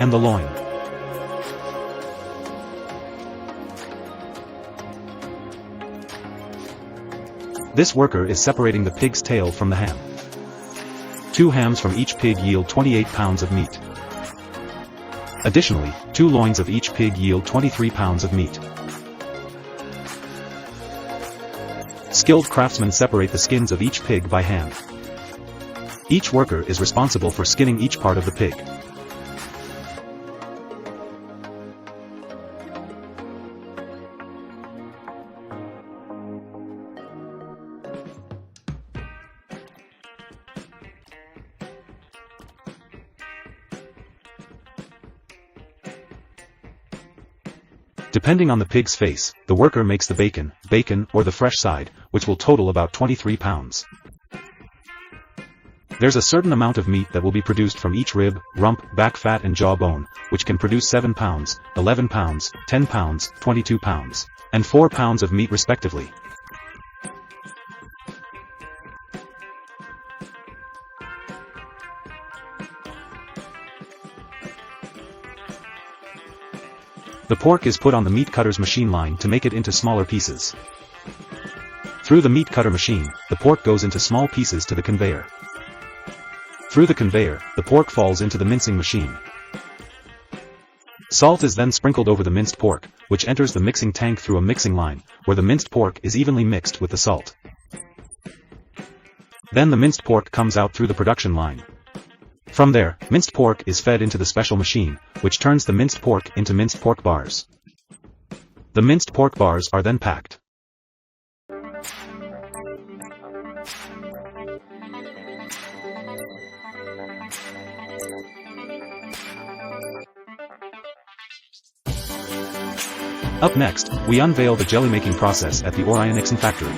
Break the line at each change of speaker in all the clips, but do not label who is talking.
and the loin. This worker is separating the pig's tail from the ham. 2 hams from each pig yield 28 pounds of meat. Additionally, 2 loins of each pig yield 23 pounds of meat. Skilled craftsmen separate the skins of each pig by hand. Each worker is responsible for skinning each part of the pig. Depending on the pig's face, the worker makes the bacon, or the fresh side, which will total about 23 pounds. There's a certain amount of meat that will be produced from each rib, rump, back fat and jaw bone, which can produce 7 pounds, 11 pounds, 10 pounds, 22 pounds, and 4 pounds of meat respectively. The pork is put on the meat cutter's machine line to make it into smaller pieces. Through the meat cutter machine, the pork goes into small pieces to the conveyor. Through the conveyor, the pork falls into the mincing machine. Salt is then sprinkled over the minced pork, which enters the mixing tank through a mixing line, where the minced pork is evenly mixed with the salt. Then the minced pork comes out through the production line. From there, minced pork is fed into the special machine, which turns the minced pork into minced pork bars. The minced pork bars are then packed. Up next, we unveil the jelly-making process at the Amory factory.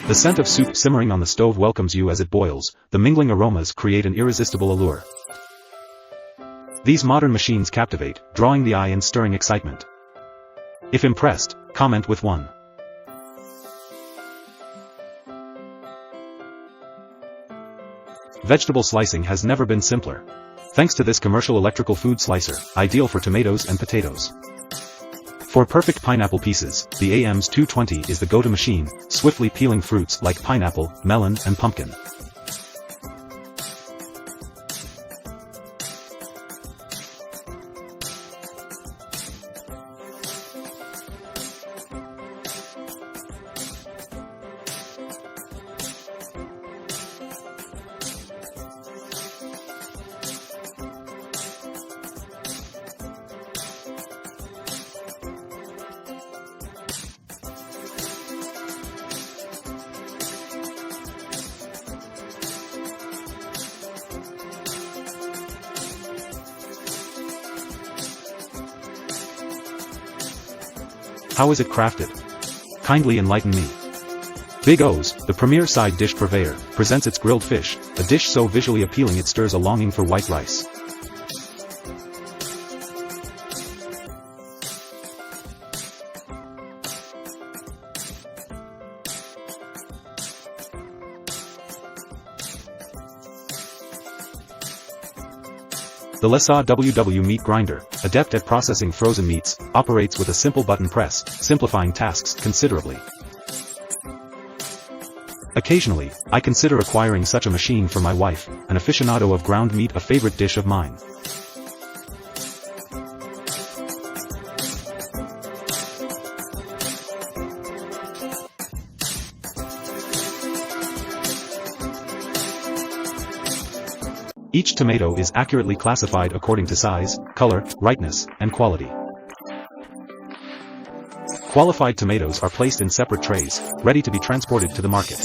The scent of soup simmering on the stove welcomes you as it boils. The mingling aromas create an irresistible allure. These modern machines captivate, drawing the eye and stirring excitement. If impressed, comment with 1. Vegetable slicing has never been simpler. Thanks to this commercial electrical food slicer, ideal for tomatoes and potatoes. For perfect pineapple pieces, the AM's 220 is the go-to machine, swiftly peeling fruits like pineapple, melon, and pumpkin. How is it crafted? Kindly enlighten me. Big O's, the premier side dish purveyor, presents its grilled fish, a dish so visually appealing it stirs a longing for white rice. The Lesa WW Meat Grinder, adept at processing frozen meats, operates with a simple button press, simplifying tasks considerably. Occasionally, I consider acquiring such a machine for my wife, an aficionado of ground meat, a favorite dish of mine. Each tomato is accurately classified according to size, color, ripeness, and quality. Qualified tomatoes are placed in separate trays, ready to be transported to the market.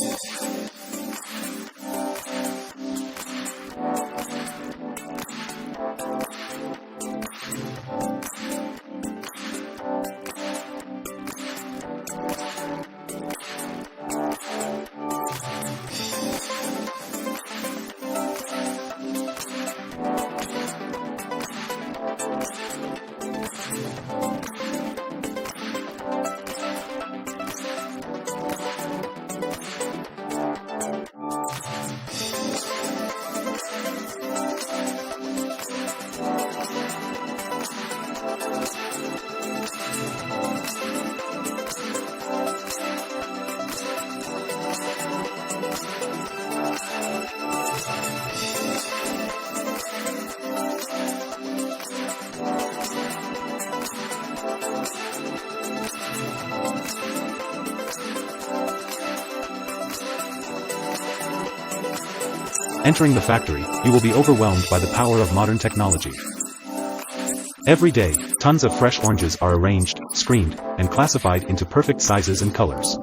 Entering the factory, you will be overwhelmed by the power of modern technology. Every day, tons of fresh oranges are arranged, screened, and classified into perfect sizes and colors.